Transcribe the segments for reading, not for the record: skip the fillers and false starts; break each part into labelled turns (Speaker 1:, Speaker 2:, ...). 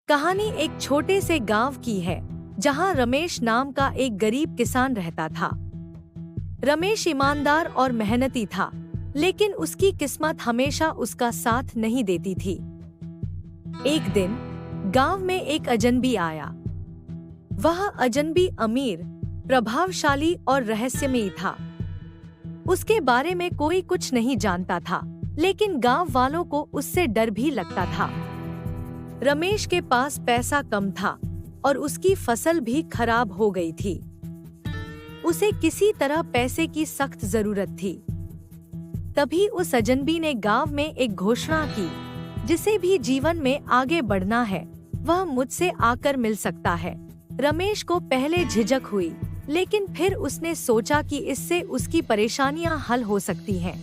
Speaker 1: कहानी एक छोटे से गांव की है जहां रमेश नाम का एक गरीब किसान रहता था। रमेश ईमानदार और मेहनती था, लेकिन उसकी किस्मत हमेशा उसका साथ नहीं देती थी। एक दिन गांव में एक अजनबी आया। वह अजनबी अमीर, प्रभावशाली और रहस्यमयी था। उसके बारे में कोई कुछ नहीं जानता था, लेकिन गांव वालों को उससे डर भी लगता था। रमेश के पास पैसा कम था और उसकी फसल भी खराब हो गई थी। उसे किसी तरह पैसे की सख्त जरूरत थी। तभी उस अजनबी ने गांव में एक घोषणा की, जिसे भी जीवन में आगे बढ़ना है वह मुझसे आकर मिल सकता है। रमेश को पहले झिझक हुई, लेकिन फिर उसने सोचा कि इससे उसकी परेशानियां हल हो सकती हैं।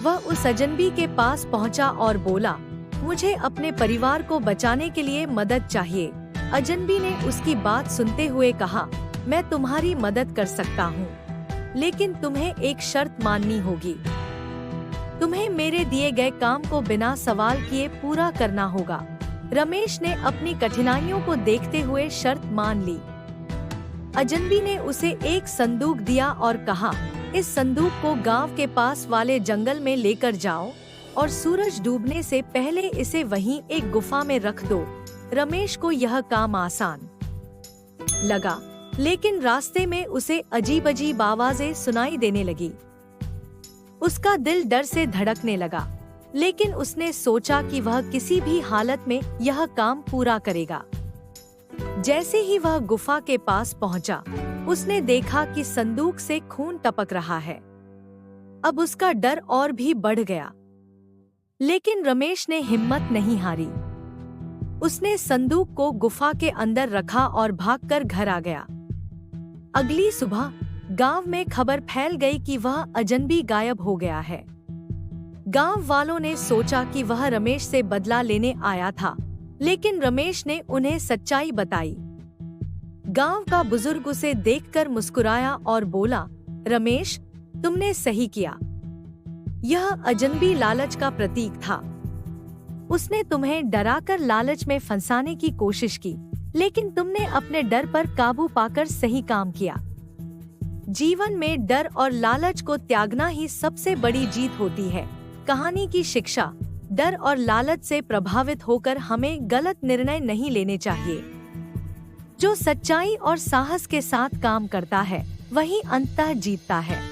Speaker 1: वह उस अजनबी के पास पहुंचा और बोला, मुझे अपने परिवार को बचाने के लिए मदद चाहिए। अजनबी ने उसकी बात सुनते हुए कहा, मैं तुम्हारी मदद कर सकता हूँ, लेकिन तुम्हें एक शर्त माननी होगी। तुम्हें मेरे दिए गए काम को बिना सवाल किए पूरा करना होगा। रमेश ने अपनी कठिनाइयों को देखते हुए शर्त मान ली। अजनबी ने उसे एक संदूक दिया और कहा, इस संदूक को गांव के पास वाले जंगल में लेकर जाओ और सूरज डूबने से पहले इसे वहीं एक गुफा में रख दो। रमेश को यह काम आसान लगा, लेकिन रास्ते में उसे अजीब अजीब आवाजें सुनाई देने लगी। उसका दिल डर से धड़कने लगा, लेकिन उसने सोचा कि वह किसी भी हालत में यह काम पूरा करेगा। जैसे ही वह गुफा के पास पहुंचा, उसने देखा कि संदूक से खून टपक रहा है। अब उसका डर और भी बढ़ गया, लेकिन रमेश ने हिम्मत नहीं हारी। उसने संदूक को गुफा के अंदर रखा और भागकर घर आ गया। अगली सुबह गांव में खबर फैल गई कि वह अजनबी गायब हो गया है। गांव वालों ने सोचा कि वह रमेश से बदला लेने आया था, लेकिन रमेश ने उन्हें सच्चाई बताई। गांव का बुजुर्ग उसे देखकर मुस्कुराया और बोला, रमेश, तुमने सही किया। यह अजनबी लालच का प्रतीक था। उसने तुम्हें डराकर लालच में फंसाने की कोशिश की, लेकिन तुमने अपने डर पर काबू पाकर सही काम किया। जीवन में डर और लालच को त्यागना ही सबसे बड़ी जीत होती है। कहानी की शिक्षा, डर और लालच से प्रभावित होकर हमें गलत निर्णय नहीं लेने चाहिए। जो सच्चाई और साहस के साथ काम करता है, वही अंततः जीतता है।